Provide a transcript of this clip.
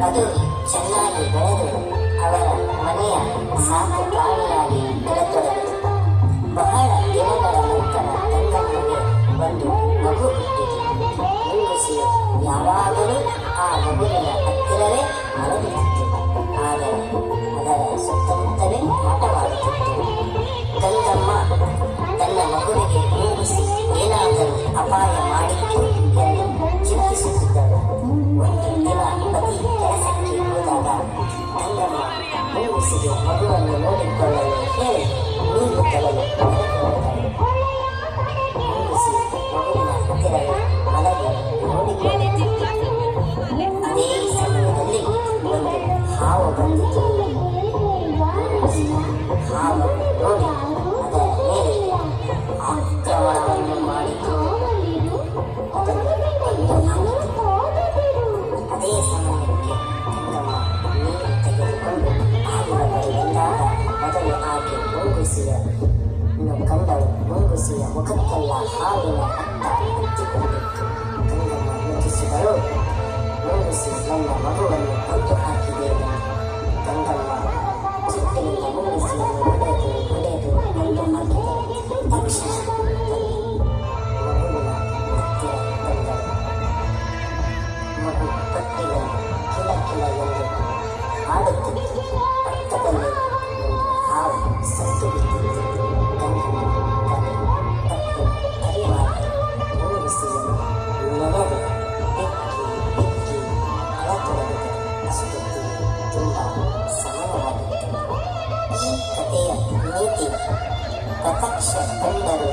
ಅದು ಚೆನ್ನಾಗಿ ಬೆಳೆದು ಅವರ ಮನೆಯ ಸಾಕು ಪ್ರಾಣಿಯಾಗಿ ಬೆಳೆತೊಡಗಿತು. ಬಹಳ ದಿನಗಳ ನಂತರ ಗಂಗಮ್ಮಗೆ ಒಂದು ಮಗು ಹುಟ್ಟಿತು. ಮುಂಗುಸಿಯು ಯಾವಾಗಲೂ ಆ ಮಗುವಿನ ಹತ್ತಿರವೇ ಮಲಗುತ್ತಿತ್ತು. ಆದರೆ ಅದರ ಸುತ್ತಮುತ್ತಲೇ ಆಟವಾಡುತ್ತಿತ್ತು. ಗಂಗಮ್ಮ ತನ್ನ ಮಗುವಿಗೆ ಮುಂಗುಸಿ ಏನಾದರೂ ಅಪಾಯ ಮಾಡಿತ್ತು ಎಂದು ಚಿಂತಿಸುತ್ತಿದ್ದಳು. ಒಂದು ದಿನ ಪತಿ ಕೆಲಸಕ್ಕೆ ಹೋದಾಗ ಗಂಗಮ್ಮ ಮುಂಗುಸಿಗೆ ಮಗುವನ್ನು ನೋಡಿಕೊಳ್ಳಲು ಹೇಳಿ ನೀರು ತರಲು ಹೊರಟಳು. ಮುಂಗುಸಿ ಮಗುವಿನ ಹತ್ತಿರವೇ ಮಲಗಿ ನೋಡಿಕೊಳ್ಳುತ್ತಿತ್ತು. ಅದೇ ಸಮಯದಲ್ಲಿ ಒಂದು ಹಾವು ಬಂದಿತು. ಮುಂಗುಸಿ ಹಾವನ್ನು ನೋಡಿ ಅದರ ಮೇಲೆ ಆಕ್ರಮಣವನ್ನು ಮಾಡಿತು. ಅದನ್ನು ಕೊಂದು ಹಾಕಿತು. ಅದೇ ಸಮಯಕ್ಕೆ ಗಂಗಮ್ಮ ನೀರು ತೆಗೆದುಕೊಂಡು ಹಾವಿನ ಬಳಿ ಬಂದಾಗ ಮೊದಲು ಆಕೆ ಮುಂಗುಸಿಯನ್ನು ಕಂಡಳು. ಮುಂಗುಸಿಯ ಮುಖಕ್ಕೆಲ್ಲ ಹಾವಿನ ಹತ್ತ ಹತ್ತಿಕೊಂಡಿತ್ತು. ಗಂಗಮ್ಮ ಯೋಚಿಸಿದಳು, ಮುಂಗುಸಿ ನನ್ನ ಮಗುವನ್ನು ಕೊಂದು ಹಾಕಿದೆ ಎಂದು. ಗಂಗಮ್ಮ ಸಿಟ್ಟಿನಿಂದ ಮುಂಗುಸಿಯನ್ನು ಹೊಡೆದು ಕೊಂದು ಹಾಕಿದಳು. ತಕ್ಷಣ ಮಗುವಿನ ಹತ್ತಿರ ಬಂದಳು. ಮಗು ಪಟ್ಟಿಯನ್ನು ಕಿಲ ಕಿಲ ಎಂದು ಹಾಡುತ್ತಿತ್ತು. ಪಕ್ಕದಲ್ಲಿ ಒಂದು ಹಾವು ಸತ್ತು ಬಿದ್ದಿತ್ತು. ಗಂಗಮ್ಮ ತಲೆ ತಪ್ಪು ಅರಿವಾಗಿ ಮುಂಗುಸಿಯನ್ನು ನೆನೆದು ಬೆಕ್ಕಿ ಬೆಕ್ಕಿ ಅಳತೊಡಗಿದರು. ಅಷ್ಟೊತ್ತಿಗೆ ತುಂಬ ಸಮಯವಾಗಿತ್ತು. ಈ ಕಥೆಯ ನೀತಿ ಪ್ರತ್ಯಕ್ಷ ಕಂಡರು